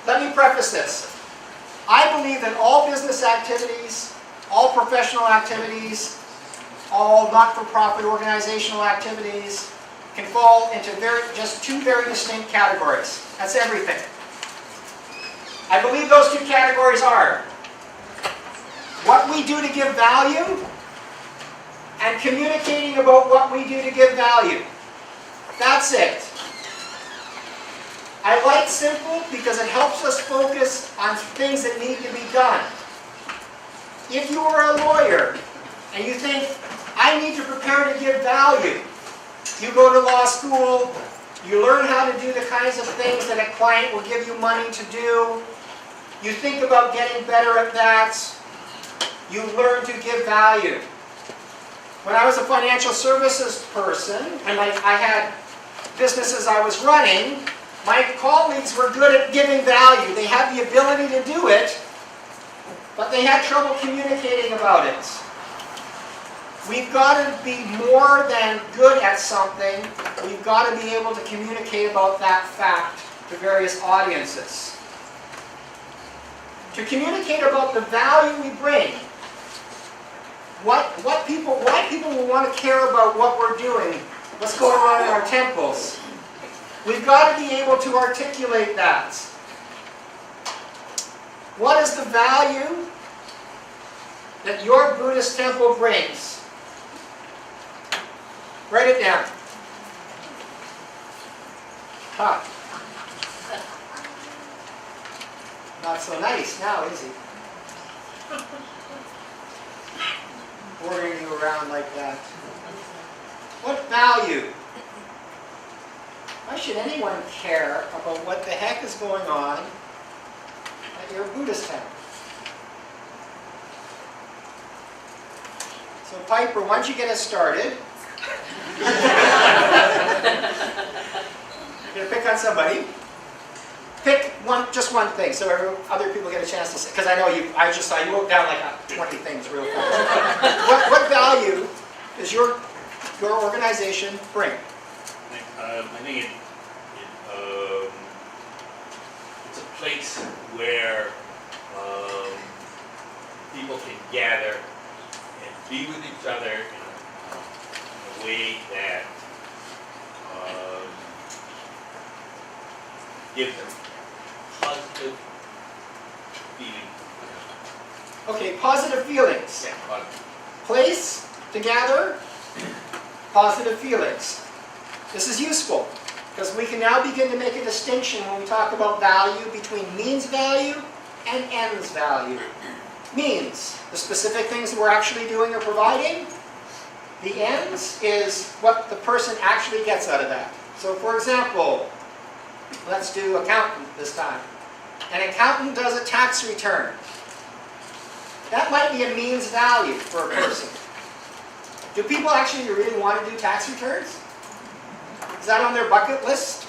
let me preface this. I believe that all business activities, all professional activities, all not-for-profit organizational activities can fall into just two very distinct categories. That's everything. I believe those two categories are what we do to give value and communicating about what we do to give value. That's it. I like simple because it helps us focus on things that need to be done. If you are a lawyer and you think, I need to prepare to give value, you go to law school, you learn how to do the kinds of things that a client will give you money to do, you think about getting better at that, you learn to give value. When I was a financial services person, and I had businesses I was running, my colleagues were good at giving value. They had the ability to do it, but they had trouble communicating about it. We've got to be more than good at something. We've got to be able to communicate about that fact to various audiences. To communicate about the value we bring, why people will want to care about what we're doing, what's going on in our temples. We've got to be able to articulate that. What is the value that your Buddhist temple brings? Write it down. Huh. Not so nice now, is he? Ordering you around like that. What value? Why should anyone care about what the heck is going on at your Buddhist temple? So Piper, once you get us started, you're going to pick on somebody. Pick just one thing, so other people get a chance to say. Because I know I just saw you wrote down like 20 things real fast. What value does your organization bring? I think it's a place where people can gather and be with each other in a way that gives them positive feelings. Okay, positive feelings. Yeah, positive. Place to gather, positive feelings. This is useful because we can now begin to make a distinction when we talk about value between means value and ends value. Means, the specific things that we're actually doing or providing. The ends is what the person actually gets out of that. So for example, let's do accountant this time. An accountant does a tax return. That might be a means value for a person. Do people actually really want to do tax returns? Is that on their bucket list?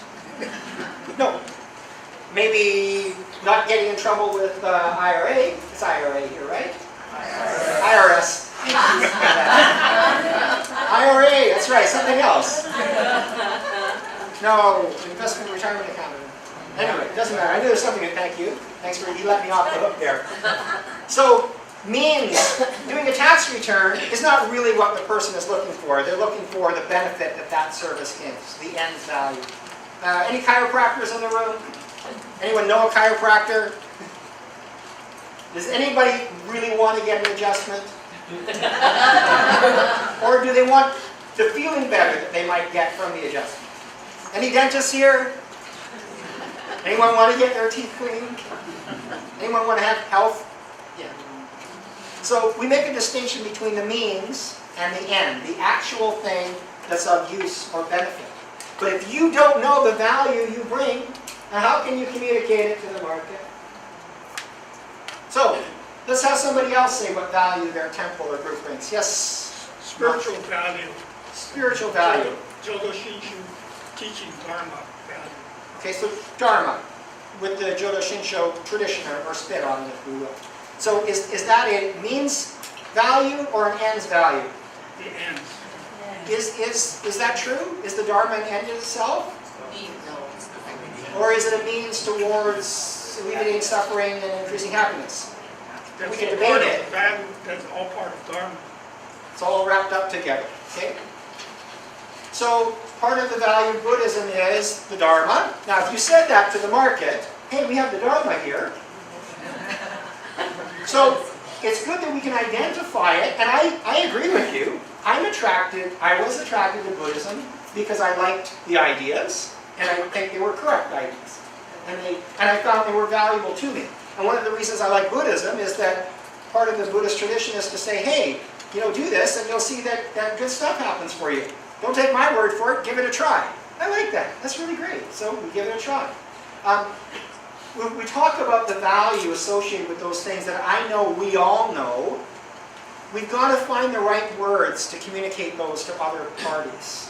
No. Maybe not getting in trouble with IRA. It's IRA here, right? IRS. IRA, that's right, something else. No, investment retirement account. Anyway, it doesn't matter. I knew there's something to thank you. Thanks for you let me off the hook there. So, means doing a tax return is not really what the person is looking for. They're looking for the benefit that that service gives, the end value. Any chiropractors in the room? Anyone know a chiropractor? Does anybody really want to get an adjustment? Or do they want the feeling better that they might get from the adjustment? Any dentists here? Anyone want to get their teeth cleaned? Anyone want to have health? Yeah. So we make a distinction between the means and the end, the actual thing that's of use or benefit. But if you don't know the value you bring, how can you communicate it to the market? So, let's have somebody else say what value their temple or group brings. Yes? Spiritual value. Spiritual value. Jodo Shinshu teaching Dharma value. Okay, so Dharma, with the Jodo Shinsho tradition or spin on it, if we will. So is that a means value or an ends value? The ends. Is that true? Is the Dharma an end in itself? Or is it a means towards alleviating suffering and increasing happiness. That's We can all debate part of it. the value, that's all part of Dharma. It's all wrapped up together, okay? So part of the value of Buddhism is the Dharma. Now if you said that to the market, hey, we have the Dharma here. So it's good that we can identify it, and I agree with you. I was attracted to Buddhism because I liked the ideas, and I think they were correct ideas. And I found they were valuable to me. And one of the reasons I like Buddhism is that part of the Buddhist tradition is to say, hey, do this and you'll see that good stuff happens for you. Don't take my word for it, give it a try. I like that. That's really great. So we give it a try. When we talk about the value associated with those things that I know we all know, we've got to find the right words to communicate those to other parties.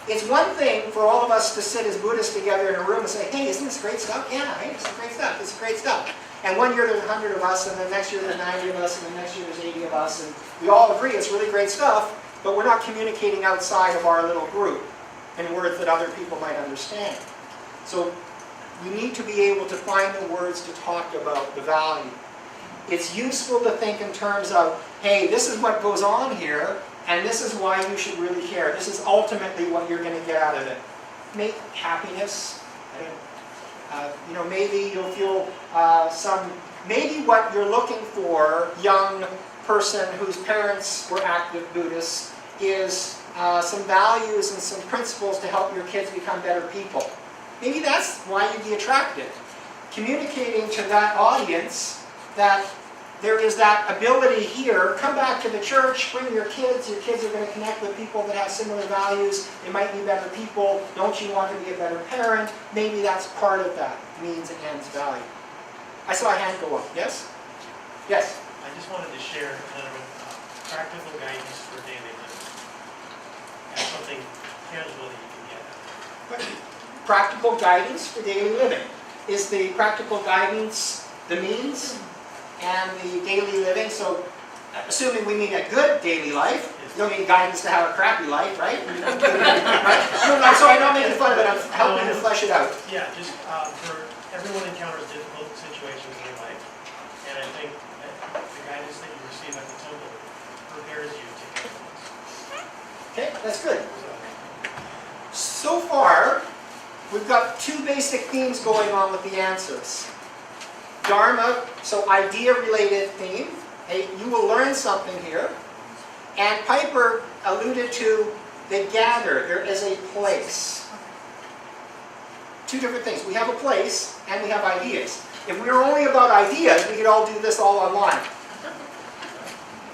It's one thing for all of us to sit as Buddhists together in a room and say, hey, isn't this great stuff? Yeah, hey, this is great stuff. This is great stuff. And one year there's 100 of us, and the next year there's 90 of us, and the next year there's 80 of us, and we all agree it's really great stuff, but we're not communicating outside of our little group in words that other people might understand. So we need to be able to find the words to talk about the value. It's useful to think in terms of, hey, this is what goes on here, and this is why you should really care. This is ultimately what you're going to get out of it. Make happiness. Maybe you'll feel maybe what you're looking for, young person whose parents were active Buddhists, is some values and some principles to help your kids become better people. Maybe that's why you'd be attracted. Communicating to that audience that there is that ability here, come back to the church, bring your kids are going to connect with people that have similar values, they might be better people, don't you want to be a better parent? Maybe that's part of that means and ends value. I saw a hand go up, yes? Yes? I just wanted to share kind of practical guidance for daily living. And something tangible that you can get at. Practical guidance for daily living. Is the practical guidance the means and the daily living? So, assuming we mean a good daily life, you don't need guidance to have a crappy life, right? Right? So I'm not making fun of it, I'm helping to flesh it out. Yeah, just for everyone encounters difficult situations in their life. And I think that the guidance that you receive at the temple prepares you to get those. Okay, that's good. So far, we've got two basic themes going on with the answers. Dharma, so idea-related theme. Hey, you will learn something here. And Piper alluded to they gather. There is a place. Two different things. We have a place and we have ideas. If we were only about ideas, we could all do this all online.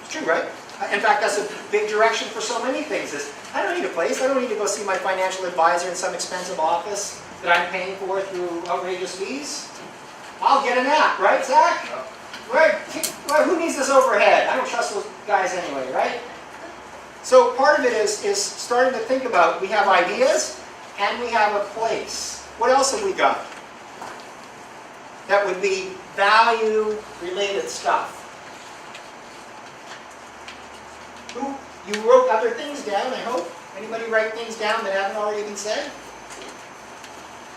It's true, right? In fact, that's a big direction for so many things. Is I don't need a place. I don't need to go see my financial advisor in some expensive office that I'm paying for through outrageous fees. I'll get an app, right, Zach? Who needs this overhead? I don't trust those guys anyway, right? So part of it is starting to think about, we have ideas and we have a place. What else have we got? That would be value-related stuff. You wrote other things down, I hope. Anybody write things down that haven't already been said?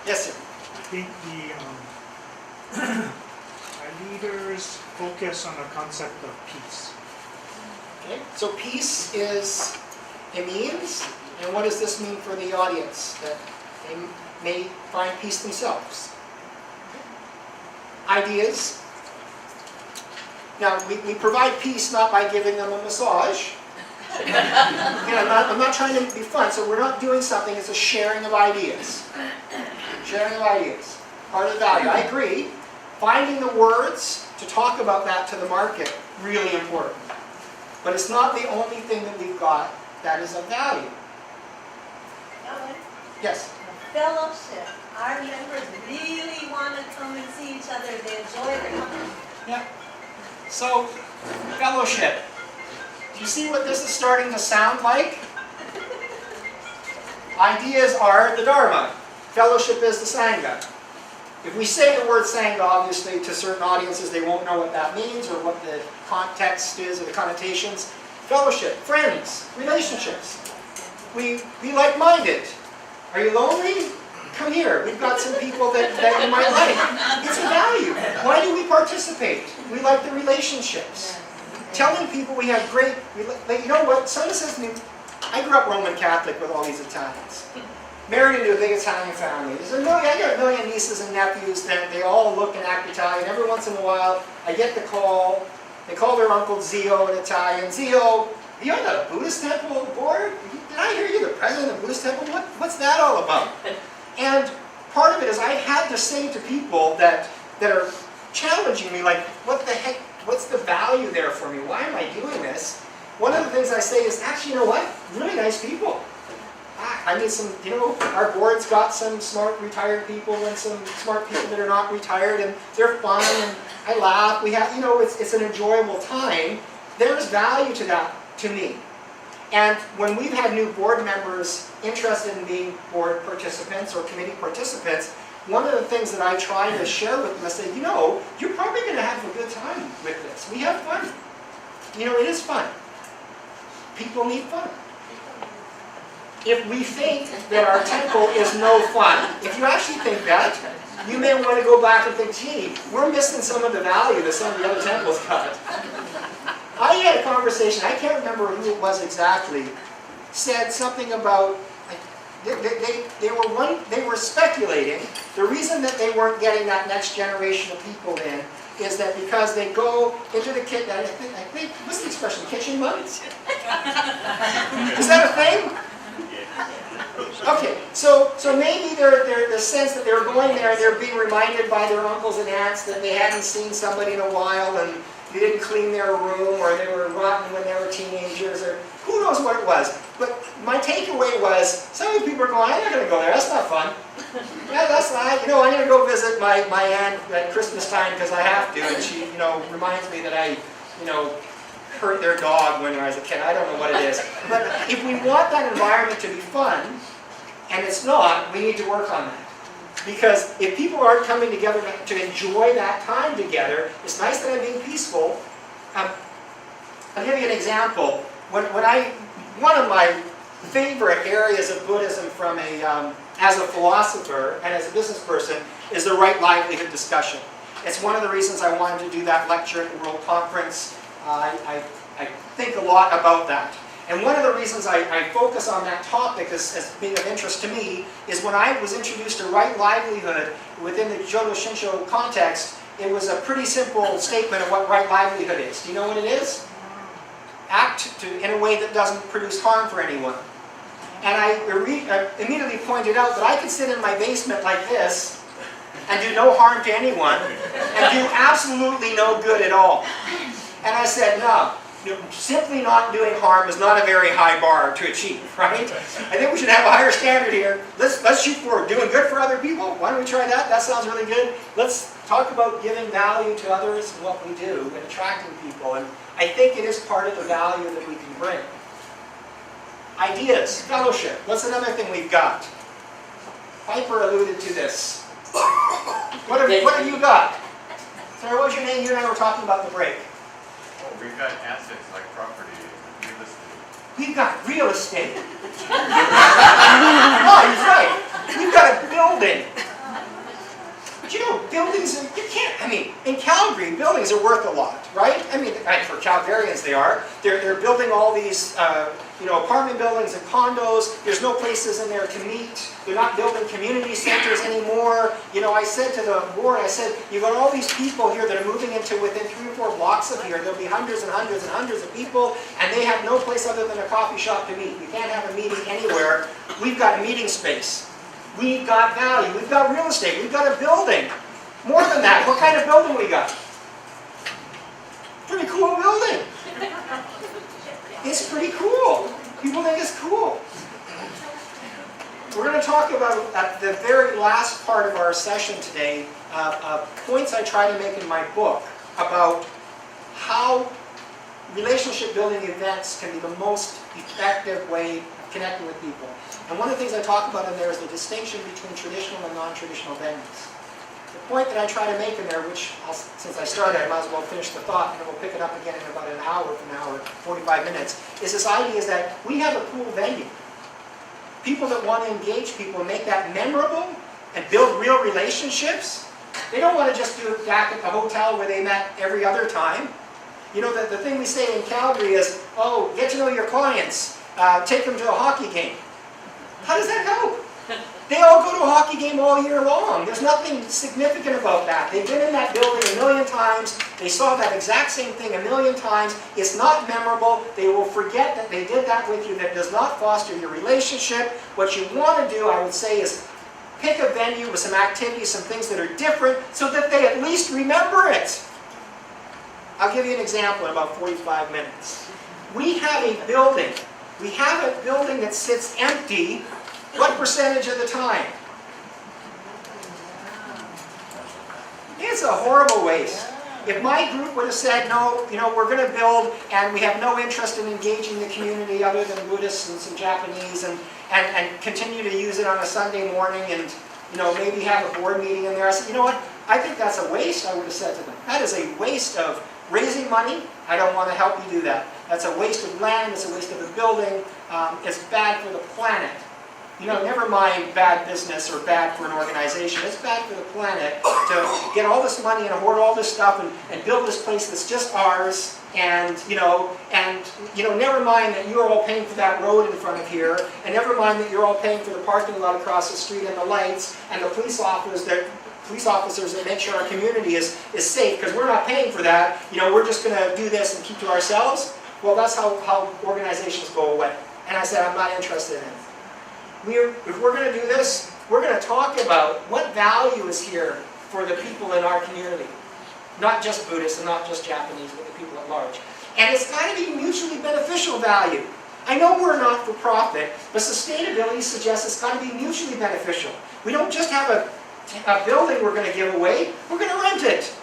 Yes, sir. I think our leaders focus on the concept of peace. Okay, so peace is a means, and what does this mean for the audience? That they may find peace themselves. Ideas. Now, we provide peace not by giving them a massage. Again, I'm not trying to be fun, so we're not doing something, it's a sharing of ideas. Sharing of ideas. Part of the value. I agree. Finding the words to talk about that to the market, really important. But it's not the only thing that we've got that is of value. Alan, Yes? fellowship. Our members really want to come and see each other. They enjoy the company. Yeah. So, fellowship. Do you see what this is starting to sound like? Ideas are the Dharma. Fellowship is the Sangha. If we say the word Sangha, obviously, to certain audiences, they won't know what that means or what the context is or the connotations. Fellowship, friends, relationships. We be like-minded. Are you lonely? Come here. We've got some people that you might like. It's a We like the relationships. Telling people we have great, like, you know what, someone says to me, I grew up Roman Catholic with all these Italians. Married into a big Italian family. I got a million nieces and nephews, and they all look and act Italian. Every once in a while, I get the call. They call their uncle Zio in Italian. Zio, you're the Buddhist temple board? Did I hear you're the president of the Buddhist temple? What's that all about? And part of it is I had to say to people that are challenging me, like, what the heck, what's the value there for me? Why am I doing this? One of the things I say is, actually, you know what? Really nice people. I mean, some, you know, our board's got some smart retired people and some smart people that are not retired, and they're fun, and I laugh. We have, you know, it's an enjoyable time. There's value to that, to me. And when we've had new board members interested in being board participants or committee participants, one of the things that I try to share with them, I say, you know, you're probably going to have a good time with this. We have fun. You know, it is fun. People need fun. If we think that our temple is no fun, if you actually think that, you may want to go back and think, gee, we're missing some of the value that some of the other temples got. I had a conversation, I can't remember who it was exactly, said something about, they were speculating, the reason that they weren't getting that next generation of people in is that because they go into the kitchen, I think, what's the expression, kitchen monks? Is that a thing? Okay, so maybe the sense that they're going there and they're being reminded by their uncles and aunts that they hadn't seen somebody in a while and they didn't clean their room or they were rotten when they were teenagers or who knows what it was. But my takeaway was, some of the people are going, I'm not going to go there, that's not fun. Yeah, that's not, you know, I'm going to go visit my aunt at Christmas time because I have to, and she, you know, reminds me that I, you know, hurt their dog when I was a kid. I don't know what it is. But if we want that environment to be fun, and it's not, we need to work on that. Because if people aren't coming together to enjoy that time together, it's nice that I'm being peaceful. I'll give you an example. One of my favorite areas of Buddhism from as a philosopher and as a business person is the right livelihood discussion. It's one of the reasons I wanted to do that lecture at the World Conference. I think a lot about that. And one of the reasons I focus on that topic as being of interest to me is when I was introduced to right livelihood within the Jodo Shinsho context, it was a pretty simple statement of what right livelihood is. Do you know what it is? Act in a way that doesn't produce harm for anyone. And I immediately pointed out that I could sit in my basement like this and do no harm to anyone and do absolutely no good at all. And I said, no, simply not doing harm is not a very high bar to achieve, right? I think we should have a higher standard here. Let's shoot for doing good for other people. Why don't we try that? That sounds really good. Let's talk about giving value to others and what we do and attracting people. And I think it is part of the value that we can bring. Ideas, fellowship. What's another thing we've got? Piper alluded to this. What have you got? Sorry, what was your name? You and I were talking about the break. Oh, we've got assets like property and real estate. We've got real estate. Oh, he's right. We've got a building. But you know, buildings, you can't, I mean, in Calgary, buildings are worth a lot, right? I mean, for Calgarians they are. They're building all these, you know, apartment buildings and condos. There's no places in there to meet. They're not building community centers anymore. You know, I said to the board, I said, you've got all these people here that are moving into within 3 or 4 blocks of here. There'll be hundreds and hundreds and hundreds of people, and they have no place other than a coffee shop to meet. You can't have a meeting anywhere. We've got meeting space. We've got value. We've got real estate. We've got a building. More than that, what kind of building we got? Pretty cool building. It's pretty cool. People think it's cool. We're going to talk about, at the very last part of our session today, points I try to make in my book about how relationship building events can be the most effective way of connecting with people. And one of the things I talk about in there is the distinction between traditional and non-traditional venues. The point that I try to make in there, which since I started, I might as well finish the thought, and then we'll pick it up again in about an hour from now, or 45 minutes, is this idea is that we have a cool venue. People that want to engage people and make that memorable and build real relationships, They don't want to just do it back at the hotel where they met every other time. You know, the thing we say in Calgary is, oh, get to know your clients. Take them to a hockey game. How does that help? They all go to a hockey game all year long. There's nothing significant about that. They've been in that building a million times. They saw that exact same thing a million times. It's not memorable. They will forget that they did that with you. That does not foster your relationship. What you want to do, I would say, is pick a venue with some activities, some things that are different, so that they at least remember it. I'll give you an example in about 45 minutes. We have a building. We have a building that sits empty. What percentage of the time? It's a horrible waste. If my group would have said, no, you know, we're going to build and we have no interest in engaging the community other than Buddhists and some Japanese and continue to use it on a Sunday morning and, you know, maybe have a board meeting in there. I said, you know what? I think that's a waste, I would have said to them. That is a waste of raising money. I don't want to help you do that. That's a waste of land. It's a waste of a building. It's bad for the planet. You know, never mind bad business or bad for an organization. It's bad for the planet to get all this money and hoard all this stuff and build this place that's just ours. And never mind that you're all paying for that road in front of here, and never mind that you're all paying for the parking lot across the street and the lights and the police officers that make sure our community is safe, because we're not paying for that. You know, we're just going to do this and keep to ourselves. Well, that's how organizations go away. And I said, I'm not interested in it. If we're going to do this, we're going to talk about what value is here for the people in our community. Not just Buddhists and not just Japanese, but the people at large. And it's got to be mutually beneficial value. I know we're not for profit, but sustainability suggests it's got to be mutually beneficial. We don't just have a building we're going to give away, we're going to rent it.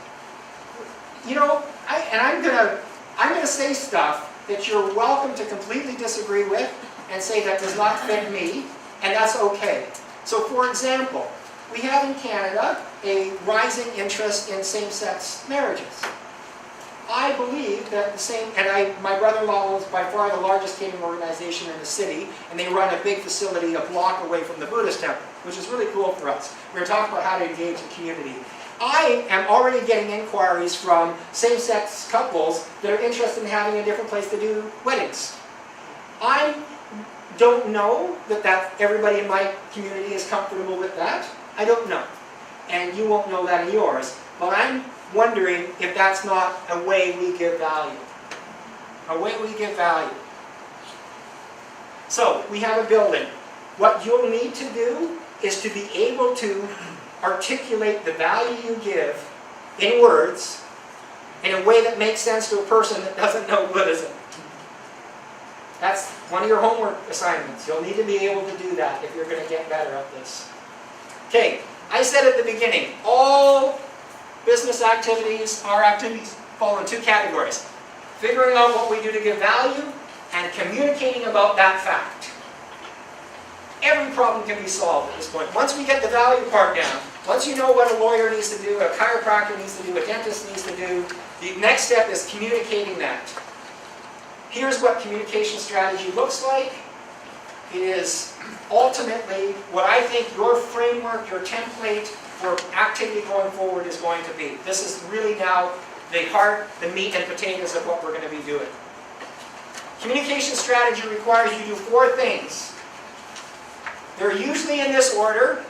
You know, I'm going to say stuff that you're welcome to completely disagree with and say that does not fit me, and that's okay. So for example, we have in Canada a rising interest in same-sex marriages. I believe that my brother-in-law owns by far the largest catering organization in the city, and they run a big facility a block away from the Buddhist temple, which is really cool for us. We're going to talk about how to engage the community. I am already getting inquiries from same-sex couples that are interested in having a different place to do weddings. I don't know that everybody in my community is comfortable with that. I don't know. And you won't know that in yours. But I'm wondering if that's not a way we give value. A way we give value. So, we have a building. What you'll need to do is to be able to articulate the value you give in words in a way that makes sense to a person that doesn't know Buddhism. That's one of your homework assignments. You'll need to be able to do that if you're going to get better at this. Okay, I said at the beginning, all business activities, our activities, fall in two categories. Figuring out what we do to give value and communicating about that fact. Every problem can be solved at this point. Once we get the value part down, once you know what a lawyer needs to do, a chiropractor needs to do, a dentist needs to do, the next step is communicating that. Here's what communication strategy looks like. It is ultimately what I think your framework, your template for activity going forward is going to be. This is really now the heart, the meat and potatoes of what we're going to be doing. Communication strategy requires you to do 4 things. They're usually in this order: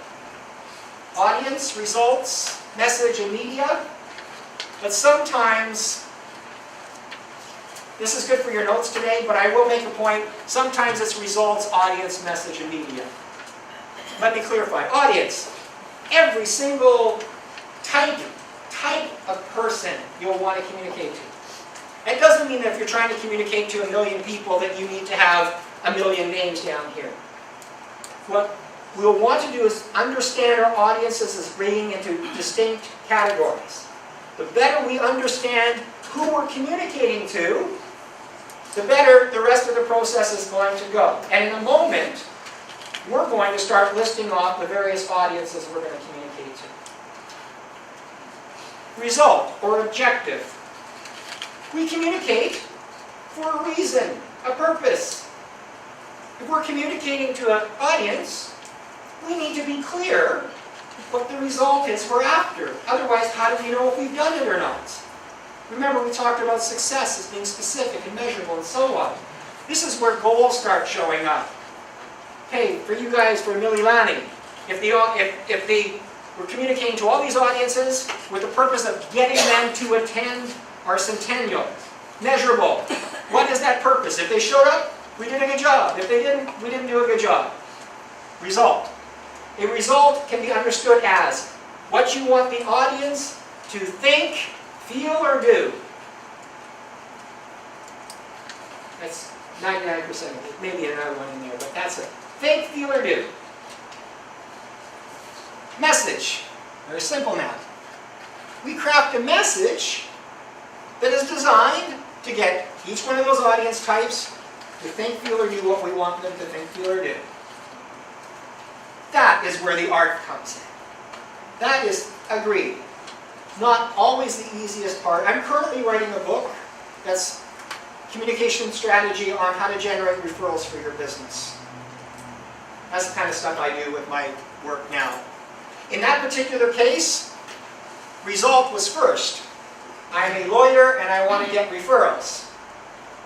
audience, results, message, and media. But sometimes, this is good for your notes today, but I will make a point. Sometimes it's results, audience, message, and media. Let me clarify. Audience. Every single type of person you'll want to communicate to. It doesn't mean that if you're trying to communicate to 1 million people that you need to have 1 million names down here. What we'll want to do is understand our audiences as being into distinct categories. The better we understand who we're communicating to, the better the rest of the process is going to go. And in a moment, we're going to start listing off the various audiences we're going to communicate to. Result, or objective. We communicate for a reason, a purpose. If we're communicating to an audience, we need to be clear what the result is we're after. Otherwise, how do we know if we've done it or not? Remember, we talked about success as being specific and measurable and so on. This is where goals start showing up. Hey, for you guys, for Millie Lanning, if we're communicating to all these audiences with the purpose of getting them to attend our centennial, measurable. What is that purpose? If they showed up, we did a good job. If they didn't, we didn't do a good job. Result. A result can be understood as what you want the audience to think, feel, or do. That's 99% of it. Maybe another one in there, but that's it. Think, feel, or do. Message. Very simple now. We craft a message that is designed to get each one of those audience types to think, feel, or do what we want them to think, feel, or do. That is where the art comes in. That is, agreed, not always the easiest part. I'm currently writing a book that's communication strategy on how to generate referrals for your business. That's the kind of stuff I do with my work now. In that particular case, result was first. I'm a lawyer and I want to get referrals.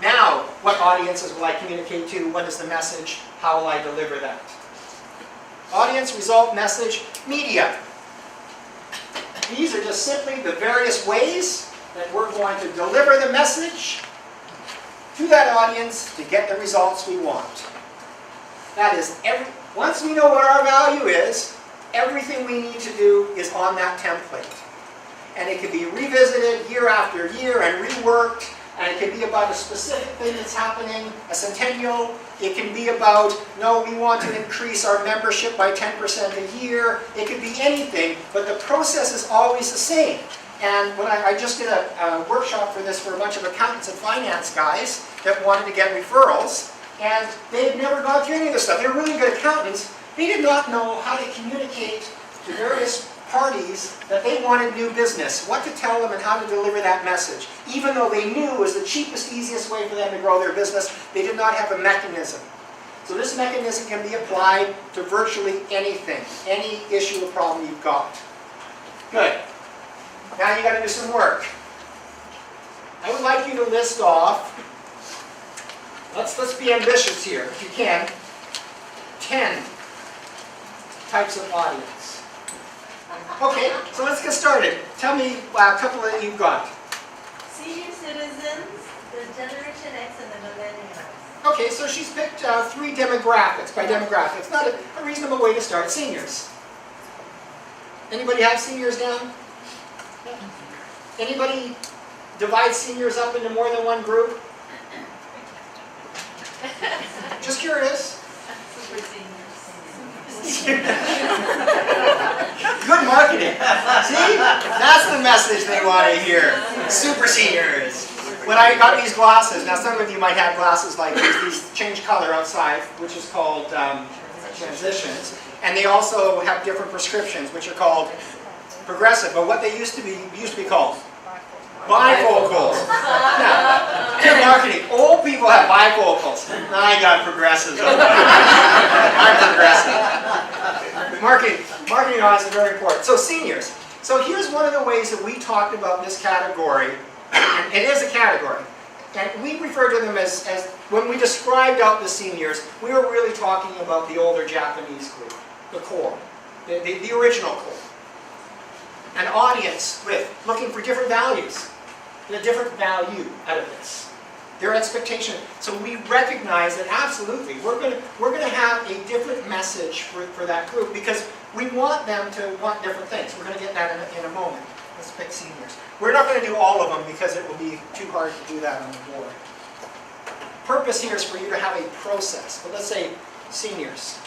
Now, what audiences will I communicate to? What is the message? How will I deliver that? Audience, result, message, media. These are just simply the various ways that we're going to deliver the message to that audience to get the results we want. That is, once we know what our value is, everything we need to do is on that template. And it can be revisited year after year and reworked, and it can be about a specific thing that's happening, a centennial. It can be about, no, we want to increase our membership by 10% a year. It could be anything, but the process is always the same. And when I just did a workshop for this for a bunch of accountants and finance guys that wanted to get referrals, and they had never gone through any of this stuff. They were really good accountants. They did not know how to communicate to various parties that they wanted new business, what to tell them and how to deliver that message. Even though they knew it was the cheapest, easiest way for them to grow their business, they did not have a mechanism. So this mechanism can be applied to virtually anything, any issue or problem you've got. Good. Now you got to do some work. I would like you to list off, let's be ambitious here, if you can, 10 types of audience. Okay, so let's get started. Tell me a couple that you've got. Senior citizens, the Generation X, and the millennials. Okay, so she's picked 3 demographics by demographics. Not a reasonable way to start. Seniors. Anybody have seniors down? Anybody divide seniors up into more than one group? Just curious. Super seniors. Good marketing. See? That's the message they want to hear. Super seniors. When I got these glasses, now some of you might have glasses like these change color outside, which is called transitions. And they also have different prescriptions, which are called progressive. But what they used to be called? Bifocals. Now, good marketing. Old people have bifocals. I got progressives. I'm progressive. Marketing on is very important. So seniors. So here's one of the ways that we talked about this category. And it is a category. And we refer to them as when we described out the seniors, we were really talking about the older Japanese group, the core, the original core. An audience with looking for different values, a different value out of this. Their expectation. So we recognize that absolutely we're going to have a different message for that group because we want them to want different things. We're going to get that in a moment. Let's pick seniors. We're not going to do all of them because it will be too hard to do that on the board. Purpose here is for you to have a process. But let's say seniors.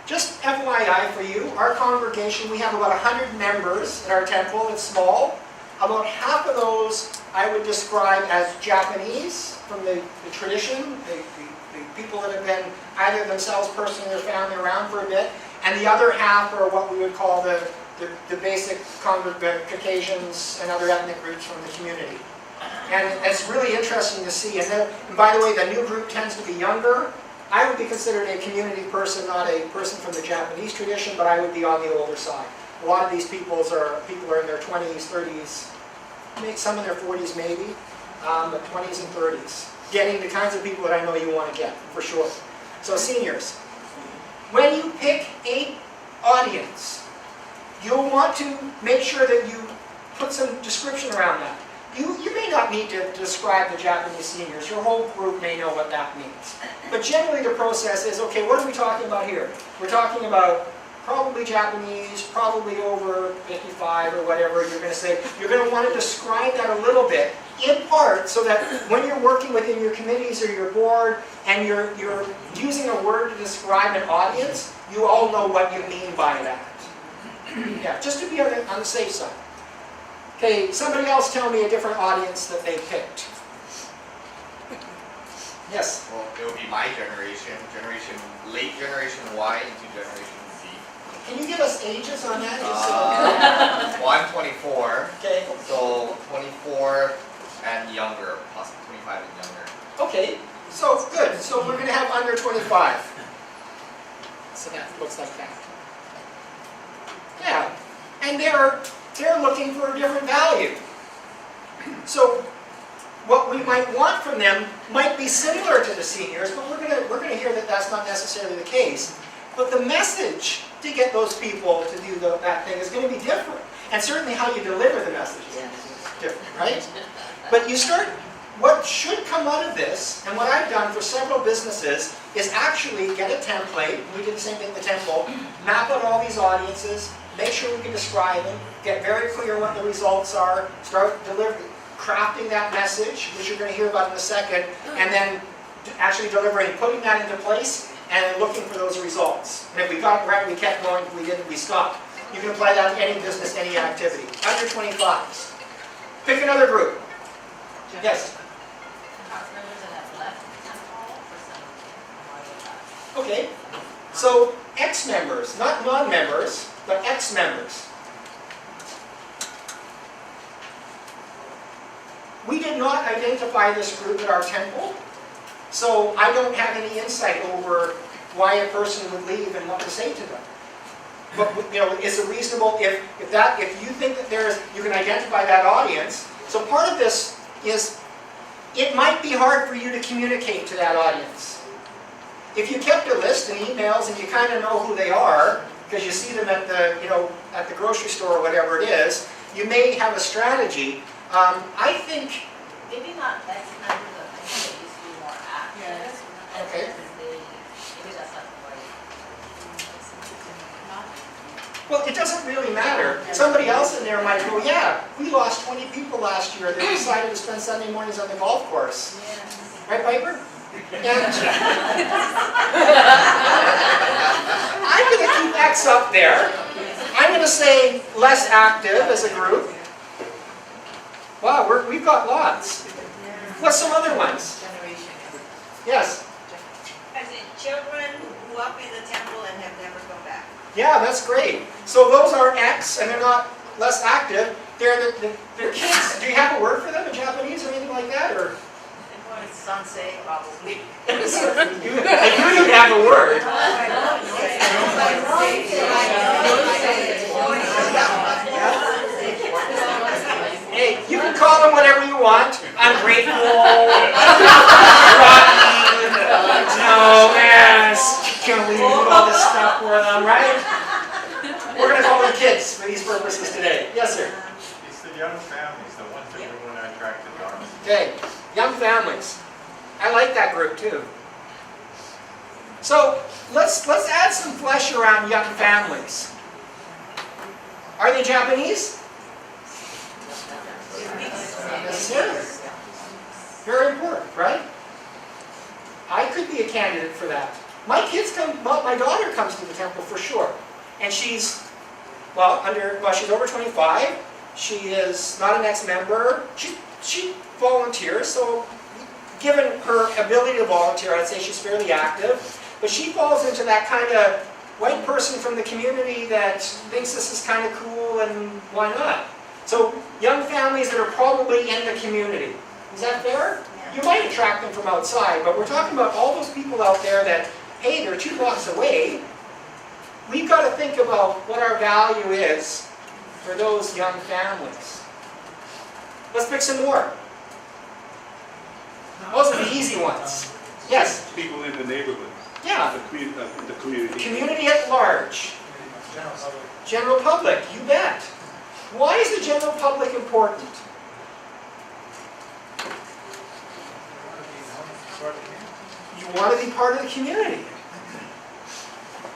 Just FYI for you, our congregation, we have about 100 members at our temple. It's small. About half of those I would describe as Japanese from the tradition, the people that have been either themselves personally or family around for a bit, and the other half are what we would call the basic Caucasians and other ethnic groups from the community. And it's really interesting to see. And by the way, the new group tends to be younger, I would be considered a community person, not a person from the Japanese tradition, but I would be on the older side. A lot of these people are in their 20s, 30s, maybe some in their 40s maybe, but 20s and 30s. Getting the kinds of people that I know you want to get, for sure. So seniors, when you pick a audience, you'll want to make sure that you put some description around that. You may not need to describe the Japanese seniors. Your whole group may know what that means. But generally the process is, okay, what are we talking about here? We're talking about probably Japanese, probably over 55 or whatever. You're going to say, you're going to want to describe that a little bit, in part, so that when you're working within your committees or your board, and you're using a word to describe an audience, you all know what you mean by that. Yeah, just to be on the safe side. Okay, somebody else tell me a different audience that they picked. Yes? Well, it would be my generation, late generation Y into generation Z. Can you give us ages on that? Well, I'm 24, Okay. so 24 and younger, plus 25 and younger. Okay, so good. So we're going to have under 25. So that looks like that. Yeah, and they're looking for a different value. So what we might want from them might be similar to the seniors, but we're gonna hear that that's not necessarily the case. But the message to get those people to do that thing is going to be different, and certainly how you deliver the message is different, right? But you start. What should come out of this, and what I've done for several businesses, is actually get a template. We did the same thing with the temple. Map out all these audiences. Make sure we can describe them. Get very clear what the results are. Start crafting that message, which you're going to hear about in a second, and then actually delivering, putting that into place, and then looking for those results. And if we got it right, we kept going. If we didn't, we stopped. You can apply that to any business, any activity. Under 25s. Pick another group. Yes? Okay, so ex-members, not non-members, but ex-members. We did not identify this group at our temple, so I don't have any insight over why a person would leave and what to say to them. But is it reasonable if you think that you can identify that audience? So part of this is it might be hard for you to communicate to that audience. If you kept a list and emails and you kind of know who they are, because you see them at the grocery store or whatever it is, you may have a strategy. I think. Maybe not ex-members, but I think they used to be more active. Yes. Okay. Maybe that's not the right. Well, it doesn't really matter. Somebody else in there might go, yeah, we lost 20 people last year. They decided to spend Sunday mornings on the golf course. Right, Piper? And I'm going to keep X up there. I'm going to say less active as a group. Wow, we've got lots. What's some other ones? Yes? As in children who grew up in the temple and have never come back. Yeah, that's great. So those are X, and they're not less active. They're kids. Do you have a word for them in Japanese or anything like that? Or Sansei, probably. you don't have a word. Hey, you can call them whatever you want. Ungrateful, rotten, no, yes, can we do all this stuff for them, right? We're going to call them kids for these purposes today. Yes, sir? It's the young families, the ones that we want to attract to Dharma. Okay, young families. I like that group too. So let's add some flesh around young families. Are they Japanese? Not necessarily. Very important, right? I could be a candidate for that. My daughter comes to the temple for sure. And she's over 25. She is not an ex-member. She volunteers, so given her ability to volunteer, I'd say she's fairly active. But she falls into that kind of white person from the community that thinks this is kind of cool and why not? So young families that are probably in the community. Is that fair? Yeah. You might attract them from outside, but we're talking about all those people out there that, hey, they're 2 blocks away. We've got to think about what our value is for those young families. Let's pick some more. Those are the easy ones. Yes? People in the neighborhood, Yeah. the community. Community at large. General public, you bet. Why is the general public important? You want to be part of the community.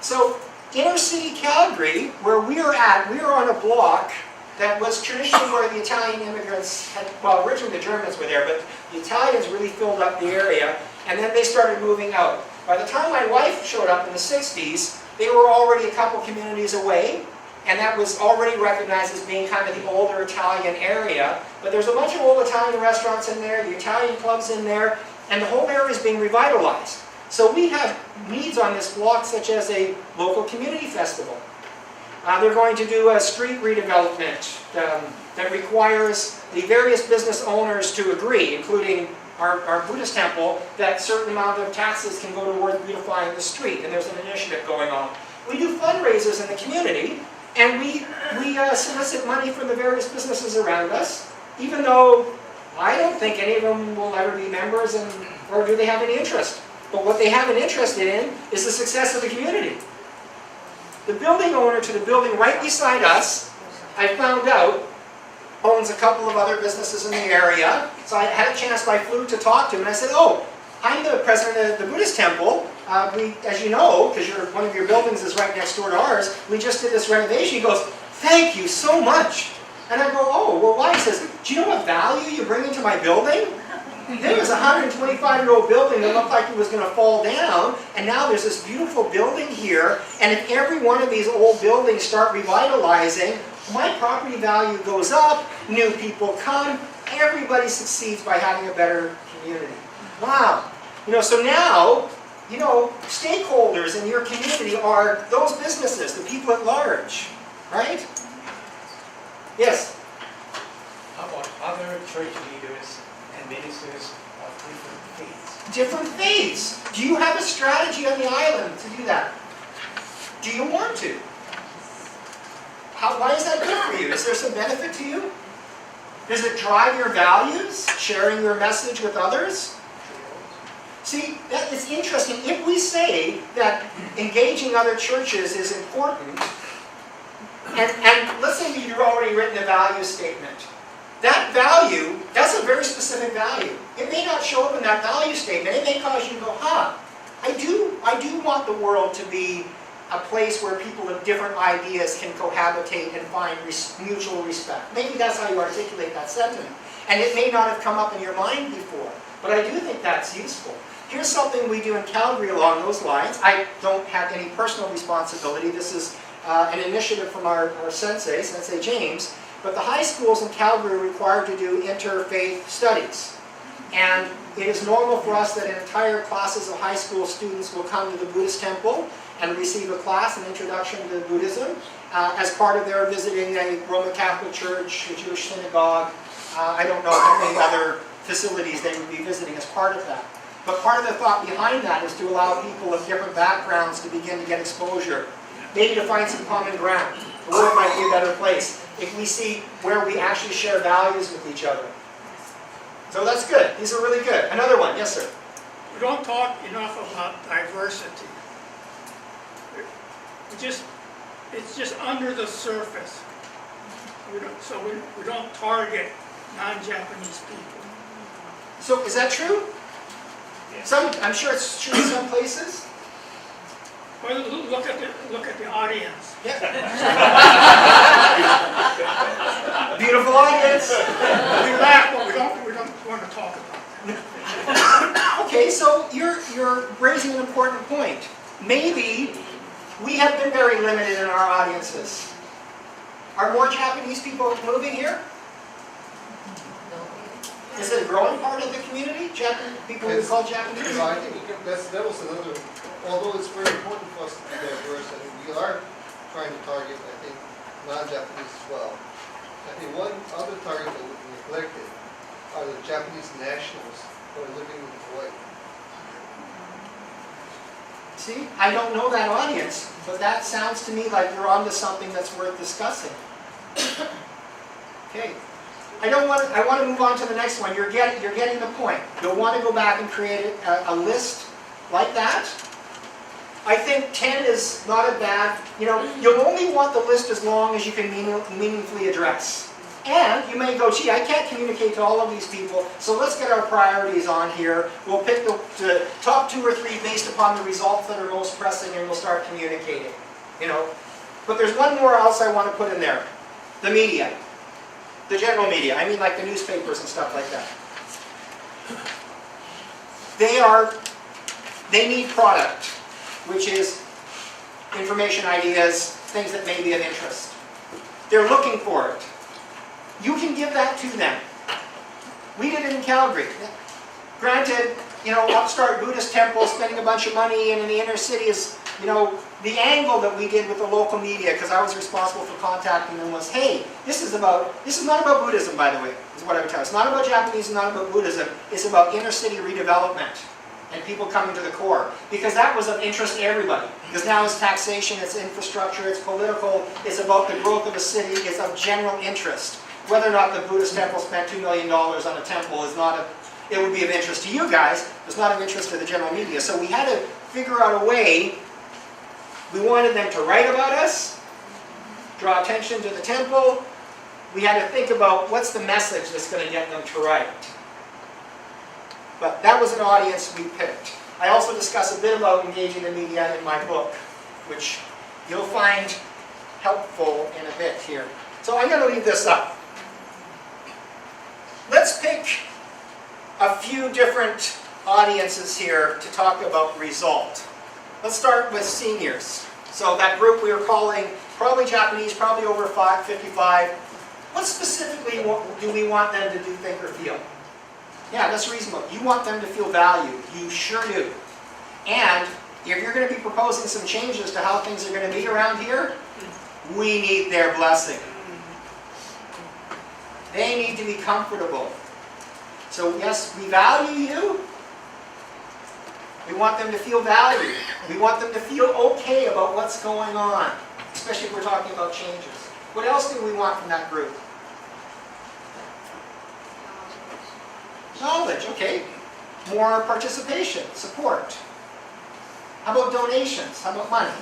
So, inner city Calgary, where we are at, we are on a block that was traditionally where the Italian immigrants had, well, originally the Germans were there, but the Italians really filled up the area, and then they started moving out. By the time my wife showed up in the 60s, they were already a couple communities away, and that was already recognized as being kind of the older Italian area. But there's a bunch of old Italian restaurants in there, the Italian clubs in there, and the whole area is being revitalized. So we have needs on this block, such as a local community festival. They're going to do a street redevelopment that requires the various business owners to agree, including our Buddhist temple, that a certain amount of taxes can go towards beautifying the street, and there's an initiative going on. We do fundraisers in the community, and we solicit money from the various businesses around us, even though I don't think any of them will ever be members, or do they have any interest. But what they have an interest in is the success of the community. The building owner to the building right beside us, I found out, owns a couple of other businesses in the area. So I had a chance, I flew to talk to him, and I said, oh, I'm the president of the Buddhist temple. As you know, because one of your buildings is right next door to ours, we just did this renovation. He goes, thank you so much. And I go, oh, well, why? He says, do you know what value you bring into my building? There was a 125-year-old building that looked like it was going to fall down, and now there's this beautiful building here, and if every one of these old buildings start revitalizing, my property value goes up, new people come, everybody succeeds by having a better community. Wow. So now, stakeholders in your community are those businesses, the people at large, right? Yes? How about other church leaders and ministers of different faiths? Different faiths. Do you have a strategy on the island to do that? Do you want to? Why is that good for you? Is there some benefit to you? Does it drive your values, sharing your message with others? See, that is interesting. If we say that engaging other churches is important, and let's say you've already written a value statement. That value, that's a very specific value. It may not show up in that value statement. It may cause you to go, I do want the world to be a place where people of different ideas can cohabitate and find mutual respect. Maybe that's how you articulate that sentiment. And it may not have come up in your mind before, but I do think that's useful. Here's something we do in Calgary along those lines. I don't have any personal responsibility. This is an initiative from our Sensei James. But the high schools in Calgary are required to do interfaith studies. And it is normal for us that entire classes of high school students will come to the Buddhist temple and receive a class, an introduction to Buddhism, as part of their visiting a Roman Catholic church, a Jewish synagogue. I don't know how many other facilities they would be visiting as part of that. But part of the thought behind that is to allow people of different backgrounds to begin to get exposure. Maybe to find some common ground. The world might be a better place if we see where we actually share values with each other. So that's good. These are really good. Another one. Yes, sir. We don't talk enough about diversity. It's just under the surface. We don't target non-Japanese people. So is that true? I'm sure it's true in some places. Well, look at the audience. Yeah. Beautiful audience. We laugh, but we don't want to talk about that. Okay, so you're raising an important point. Maybe we have been very limited in our audiences. Are more Japanese people moving here? Is it a growing part of the community? People who call Japanese? I think that was another, although it's very important for us to be diverse, I think we are trying to target, I think, non-Japanese as well. I think one other target that we neglected are the Japanese nationals or living with his wife. See, I don't know that audience, but that sounds to me like we're onto something that's worth discussing. Okay. I want to move on to the next one. You're getting the point. You'll want to go back and create a list like that. I think 10 is not a bad, you'll only want the list as long as you can meaningfully address. And you may go, gee, I can't communicate to all of these people, so let's get our priorities on here. We'll pick the top 2 or 3 based upon the results that are most pressing, and we'll start communicating. But there's one more else I want to put in there. The media. The general media. I mean like the newspapers and stuff like that. They need product, which is information, ideas, things that may be of interest. They're looking for it. You can give that to them. We did it in Calgary. Granted, upstart Buddhist temple, spending a bunch of money, and in the inner city is, the angle that we did with the local media, because I was responsible for contacting them, was, hey, this is not about Buddhism, by the way, is what I would tell you. It's not about Japanese, it's not about Buddhism. It's about inner city redevelopment and people coming to the core. Because that was of interest to everybody. Because now it's taxation, it's infrastructure, it's political, it's about the growth of a city, it's of general interest. Whether or not the Buddhist temple spent $2 million on a temple is not it would be of interest to you guys, it's not of interest to the general media. So we had to figure out a way. We wanted them to write about us, draw attention to the temple. We had to think about what's the message that's going to get them to write. But that was an audience we picked. I also discuss a bit about engaging the media in my book, which you'll find helpful in a bit here. So I'm going to leave this up. Let's pick a few different audiences here to talk about result. Let's start with seniors. So that group we were calling probably Japanese, probably over 55. What specifically do we want them to do, think, or feel? Yeah, that's reasonable. You want them to feel valued. You sure do. And if you're going to be proposing some changes to how things are going to be around here, we need their blessing. They need to be comfortable. So yes, we value you. We want them to feel valued. We want them to feel okay about what's going on, especially if we're talking about changes. What else do we want from that group? Knowledge, okay. More participation, support. How about donations? How about money?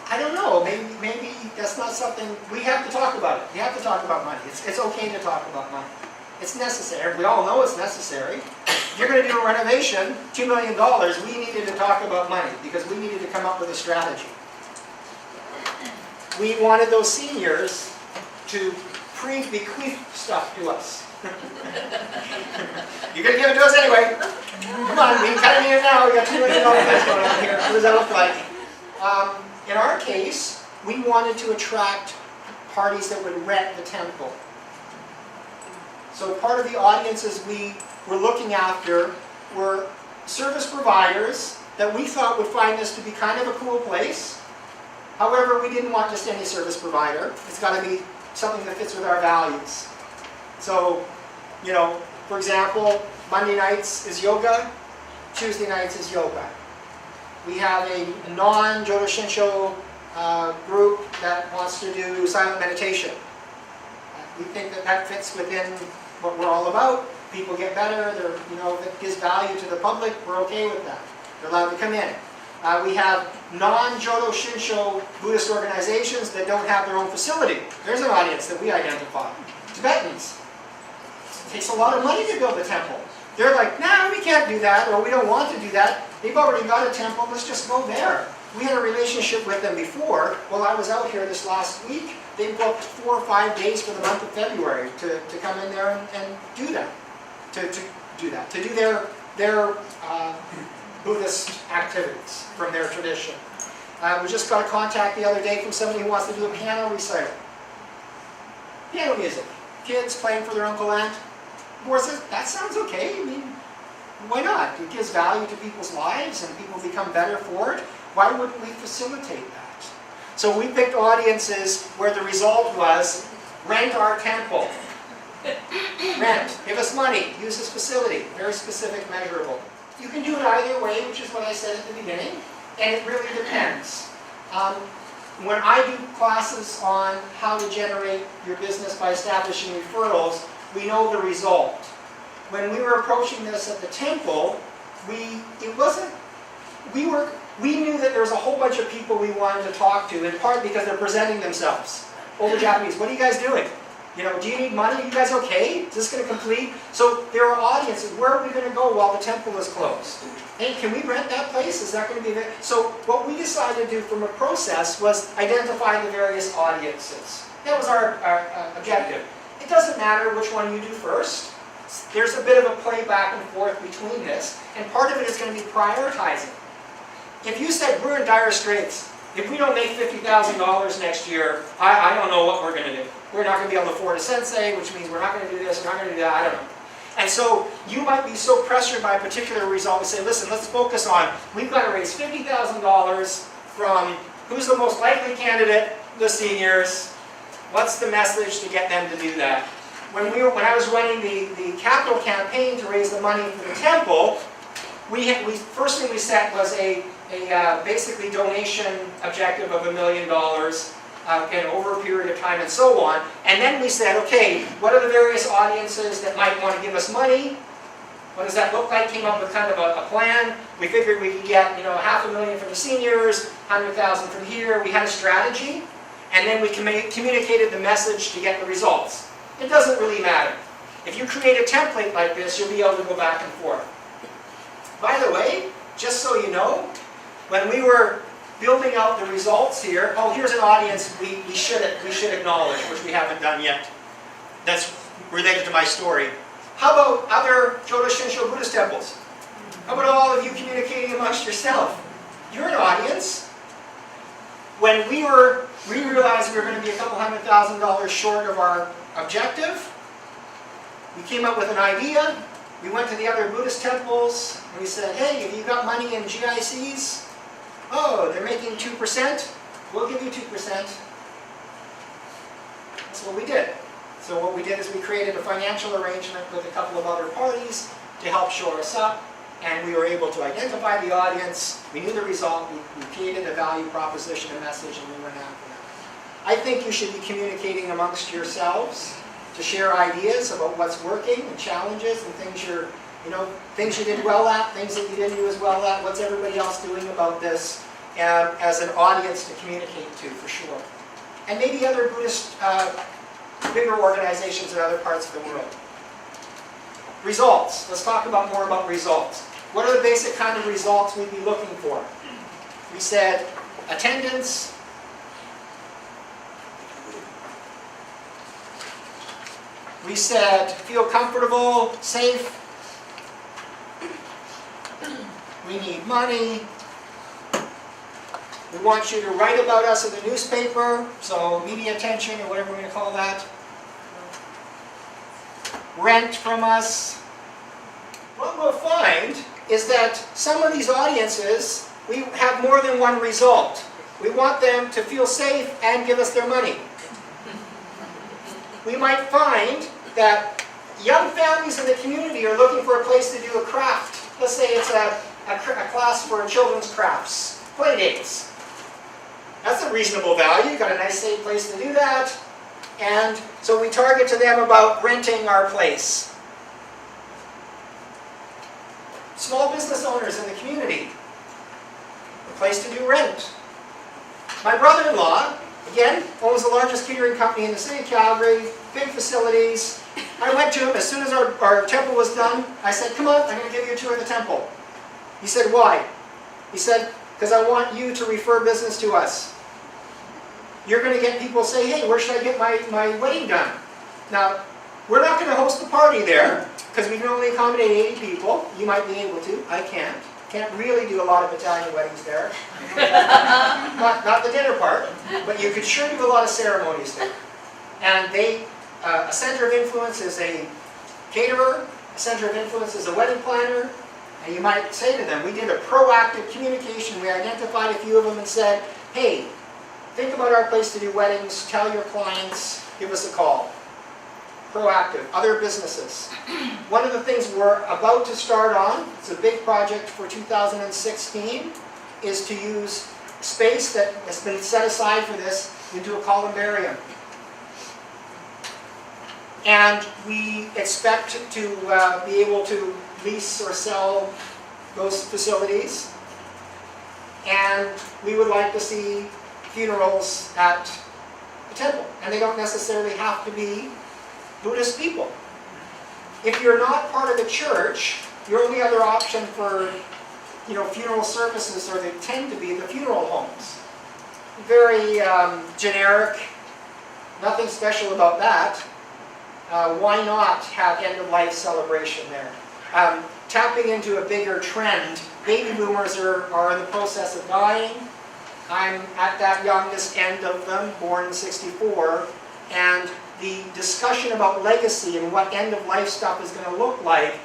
I don't know, maybe that's not something, we have to talk about it. We have to talk about money. It's okay to talk about money. It's necessary. We all know it's necessary. If you're going to do a renovation, $2 million, we needed to talk about money because we needed to come up with a strategy. We wanted those seniors to bequeath stuff to us. You're going to give it to us anyway. Come on, we can cut it in now. We got $2 million going on here. What does that look like? In our case, we wanted to attract parties that would rent the temple. So part of the audiences we were looking after were service providers that we thought would find this to be kind of a cool place. However, we didn't want just any service provider. It's got to be something that fits with our values. So, for example, Monday nights is yoga, Tuesday nights is yoga. We have a non-Jodo Shinsho group that wants to do silent meditation. We think that fits within what we're all about. People get better, if it gives value to the public, we're okay with that. They're allowed to come in. We have non-Jodo Shinsho Buddhist organizations that don't have their own facility. There's an audience that we identify. Tibetans. It takes a lot of money to build a temple. They're like, nah, we can't do that, or we don't want to do that. They've already got a temple, let's just go there. We had a relationship with them before. While I was out here this last week, they booked 4 or 5 days for the month of February to come in there and do that. To do their Buddhist activities from their tradition. We just got a contact the other day from somebody who wants to do a piano recital. Piano music. Kids playing for their uncle, aunt. Moore says, that sounds okay. I mean, why not? It gives value to people's lives and people become better for it. Why wouldn't we facilitate that? So we picked audiences where the result was, rent our temple. Rent, give us money, use this facility, very specific, measurable. You can do it either way, which is what I said at the beginning, and it really depends. When I do classes on how to generate your business by establishing referrals, we know the result. When we were approaching this at the temple, we knew that there was a whole bunch of people we wanted to talk to, in part because they're presenting themselves. Older Japanese, what are you guys doing? You know, do you need money? Are you guys okay? Is this going to complete? So there are audiences. Where are we going to go while the temple is closed? Hey, can we rent that place? Is that going to be there? So what we decided to do from a process was identify the various audiences. That was our objective. It doesn't matter which one you do first. There's a bit of a play back and forth between this, and part of it is going to be prioritizing. If you said we're in dire straits, if we don't make $50,000 next year, I don't know what we're going to do. We're not going to be able to afford a sensei, which means we're not going to do this, we're not going to do that, I don't know. And so you might be so pressured by a particular result, we say, listen, let's focus on, we've got to raise $50,000 from who's the most likely candidate, the seniors. What's the message to get them to do that? When I was running the capital campaign to raise the money for the temple, first thing we set was a basically donation objective of $1 million again, over a period of time and so on. And then we said, okay, what are the various audiences that might want to give us money? What does that look like? Came up with kind of a plan. We figured we could get, $500,000 from the seniors, $100,000 from here. We had a strategy, and then we communicated the message to get the results. It doesn't really matter. If you create a template like this, you'll be able to go back and forth. By the way, just so you know, when we were building out the results here, here's an audience we should acknowledge, which we haven't done yet. That's related to my story. How about other Jodo Shinsho Buddhist temples? How about all of you communicating amongst yourself? You're an audience. When we realized we were going to be a couple $100,000 short of our objective, we came up with an idea. We went to the other Buddhist temples, and we said, hey, have you got money in GICs? Oh, they're making 2%? We'll give you 2%. That's what we did. So what we did is we created a financial arrangement with a couple of other parties to help shore us up, and we were able to identify the audience. We knew the result. We created a value proposition, a message, and we went after that. I think you should be communicating amongst yourselves to share ideas about what's working and challenges and things things you did well at, things that you didn't do as well at, what's everybody else doing about this, as an audience to communicate to, for sure. And maybe other Buddhist, bigger organizations in other parts of the world. Results. Let's talk more about results. What are the basic kind of results we'd be looking for? We said attendance. We said feel comfortable, safe. We need money. We want you to write about us in the newspaper, so media attention or whatever we're going to call that. Rent from us. What we'll find is that some of these audiences, we have more than one result. We want them to feel safe and give us their money. We might find that young families in the community are looking for a place to do a craft. Let's say it's a class for children's crafts, play dates. That's a reasonable value, got a nice safe place to do that. And so we target to them about renting our place. Small business owners in the community, a place to do rent. My brother-in-law, again, owns the largest catering company in the city of Calgary, big facilities. I went to him as soon as our temple was done. I said, come on, I'm going to give you a tour of the temple. He said, why? He said, because I want you to refer business to us. You're going to get people say, hey, where should I get my wedding done? Now, we're not going to host the party there, because we can only accommodate 80 people. You might be able to. I can't. Can't really do a lot of Italian weddings there. not the dinner part, but you could sure do a lot of ceremonies there. And a center of influence is a caterer, a center of influence is a wedding planner, and you might say to them, we did a proactive communication. We identified a few of them and said, hey, think about our place to do weddings, tell your clients, give us a call. proactive, other businesses. One of the things we're about to start on, it's a big project for 2016, is to use space that has been set aside for this into a columbarium. And we expect to be able to lease or sell those facilities. And we would like to see funerals at the temple. And they don't necessarily have to be Buddhist people. If you're not part of the church, your only other option for funeral services, or they tend to be the funeral homes. Very generic, nothing special about that. Why not have end-of-life celebration there? Tapping into a bigger trend, baby boomers are in the process of dying. I'm at that youngest end of them, born in '64, and the discussion about legacy and what end-of-life stuff is going to look like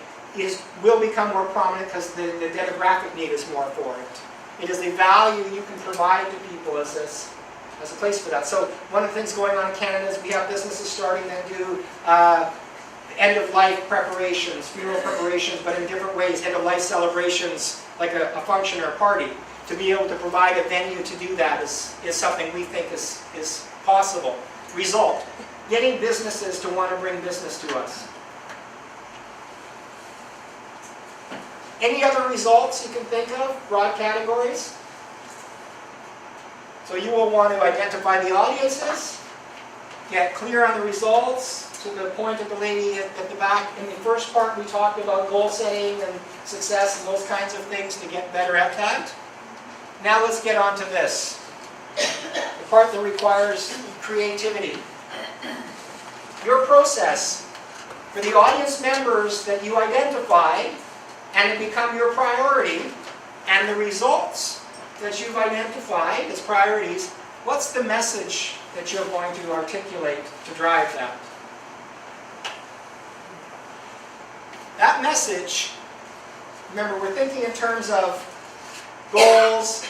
will become more prominent because the demographic need is more for it. It is the value you can provide to people as a place for that. So one of the things going on in Canada is we have businesses starting that do end-of-life preparations, funeral preparations, but in different ways, end-of-life celebrations like a function or a party. To be able to provide a venue to do that is something we think is possible. Result, getting businesses to want to bring business to us. Any other results you can think of, broad categories? So you will want to identify the audiences, get clear on the results, to the point of the lady at the back. In the first part, we talked about goal setting and success and those kinds of things to get better at that. Now let's get on to this, the part that requires creativity. Your process for the audience members that you identify and it become your priority, and the results that you've identified as priorities, what's the message that you're going to articulate to drive that? That message, remember, we're thinking in terms of goals,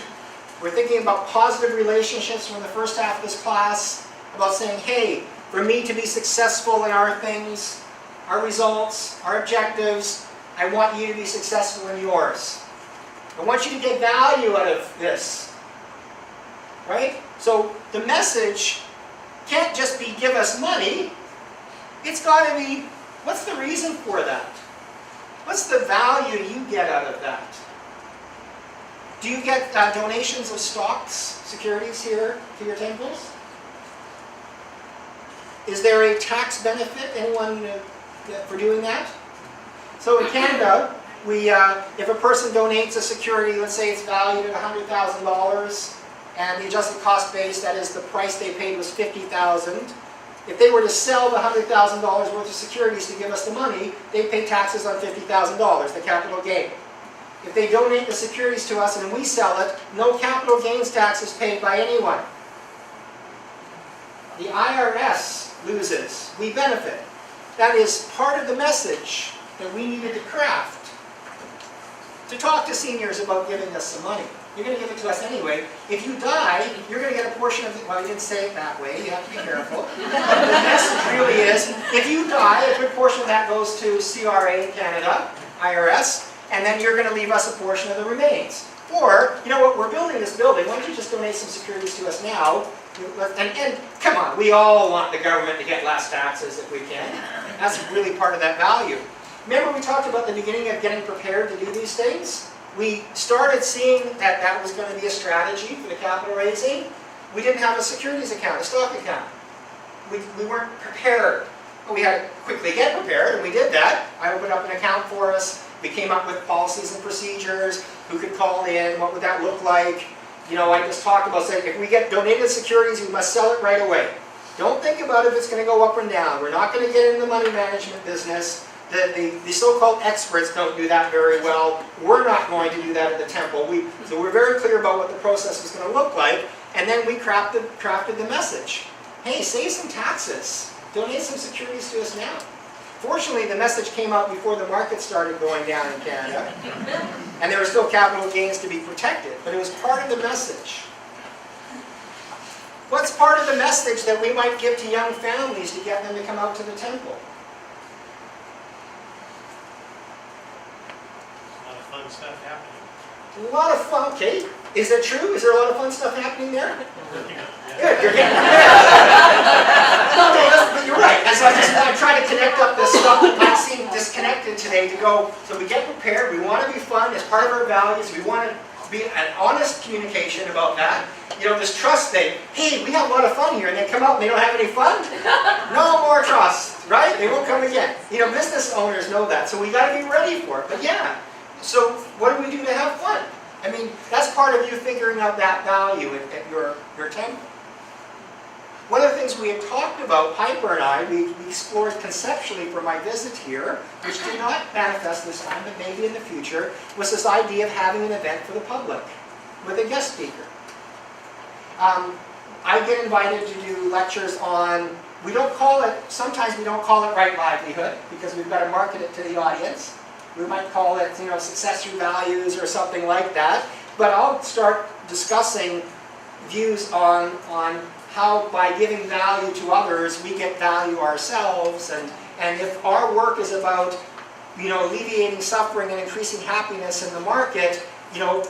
we're thinking about positive relationships from the first half of this class, about saying, hey, for me to be successful in our things, our results, our objectives, I want you to be successful in yours. I want you to get value out of this. Right? So the message can't just be give us money. It's got to be, what's the reason for that? What's the value you get out of that? Do you get donations of stocks, securities here to your temples? Is there a tax benefit, anyone for doing that? So in Canada, if a person donates a security, let's say it's valued at $100,000, and the adjusted cost base, that is the price they paid, was $50,000. If they were to sell the $100,000 worth of securities to give us the money, they pay taxes on $50,000, the capital gain. If they donate the securities to us and we sell it, no capital gains tax is paid by anyone. The IRS loses. We benefit. That is part of the message that we needed to craft. To talk to seniors about giving us some money. You're going to give it to us anyway. If you die, you're going to get a portion of it. Well, you didn't say it that way. You have to be careful. The message really is, if you die, a good portion of that goes to CRA in Canada, IRS, and then you're going to leave us a portion of the remains. Or, you know what, we're building this building. Why don't you just donate some securities to us now? And come on, we all want the government to get less taxes if we can. That's really part of that value. Remember we talked about the beginning of getting prepared to do these things? We started seeing that that was going to be a strategy for the capital raising. We didn't have a securities account, a stock account. We weren't prepared. But we had to quickly get prepared, and we did that. I opened up an account for us. We came up with policies and procedures. Who could call in? What would that look like? You know, I just talked about saying, if we get donated securities, we must sell it right away. Don't think about if it's going to go up and down. We're not going to get in the money management business. The so-called experts don't do that very well. We're not going to do that at the temple. So we're very clear about what the process was going to look like. And then we crafted the message. Hey, save some taxes. Donate some securities to us now. Fortunately, the message came out before the market started going down in Canada. And there were still capital gains to be protected. But it was part of the message. What's part of the message that we might give to young families to get them to come out to the temple? A lot of fun stuff happening. A lot of fun, okay. Is it true? Is there a lot of fun stuff happening there? Working on it, yeah. Good, you're getting but you're right. And so I'm trying to connect up this stuff that might seem disconnected today to go, so we get prepared, we want to be fun as part of our values, we want to be an honest communication about that. You know, this trust thing, hey, we have a lot of fun here, and they come out and they don't have any fun? No more trust, right? They won't come again. You know, business owners know that, so we got to be ready for it. But yeah, so what do we do to have fun? I mean, that's part of you figuring out that value at your temple. One of the things we had talked about, Piper and I, we explored conceptually for my visit here, which did not manifest this time, but maybe in the future, was this idea of having an event for the public with a guest speaker. I get invited to do lectures on, sometimes we don't call it right livelihood, because we've got to market it to the audience. We might call it, you know, success through values or something like that. But I'll start discussing views on how by giving value to others, we get value ourselves. And if our work is about, you know, alleviating suffering and increasing happiness in the market, you know,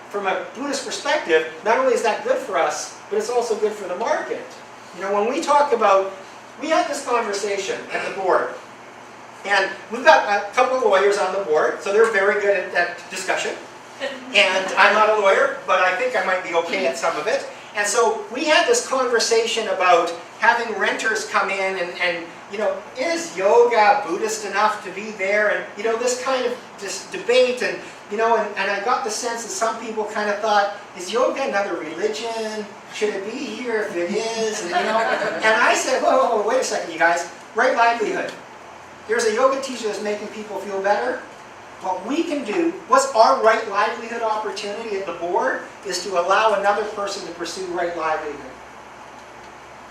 from a Buddhist perspective, not only is that good for us, but it's also good for the market. You know, when we talk about, we had this conversation at the board. And we've got a couple of lawyers on the board, so they're very good at that discussion. And I'm not a lawyer, but I think I might be okay at some of it. And so we had this conversation about having renters come in and you know, is yoga Buddhist enough to be there? And, you know, this kind of this debate and, you know, and I got the sense that some people kind of thought, is yoga another religion? Should it be here if it is? And, you know, and I said, whoa, wait a second, you guys, right livelihood. Here's a yoga teacher that's making people feel better. What we can do, what's our right livelihood opportunity at the board, is to allow another person to pursue right livelihood.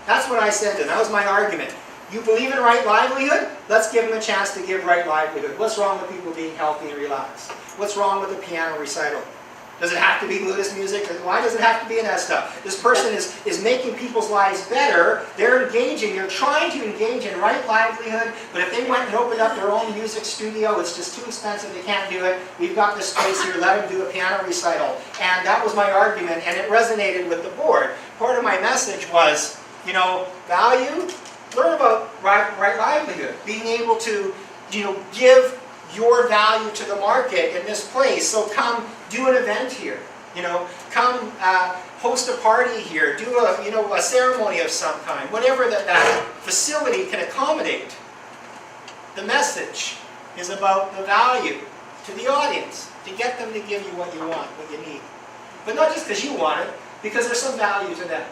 That's what I said to them. That was my argument. You believe in right livelihood? Let's give them a chance to give right livelihood. What's wrong with people being healthy and relaxed? What's wrong with a piano recital? Does it have to be Buddhist music? Why does it have to be in that stuff? This person is making people's lives better. They're engaging. They're trying to engage in right livelihood. But if they went and opened up their own music studio, it's just too expensive. They can't do it. We've got this space here. Let them do a piano recital. And that was my argument, and it resonated with the board. Part of my message was, you know, value. Learn about right livelihood. Being able to, you know, give your value to the market in this place. So come do an event here. You know, come host a party here. Do a, you know, a ceremony of some kind. Whatever that facility can accommodate. The message is about the value to the audience, to get them to give you what you want, what you need. But not just because you want it, because there's some value to them.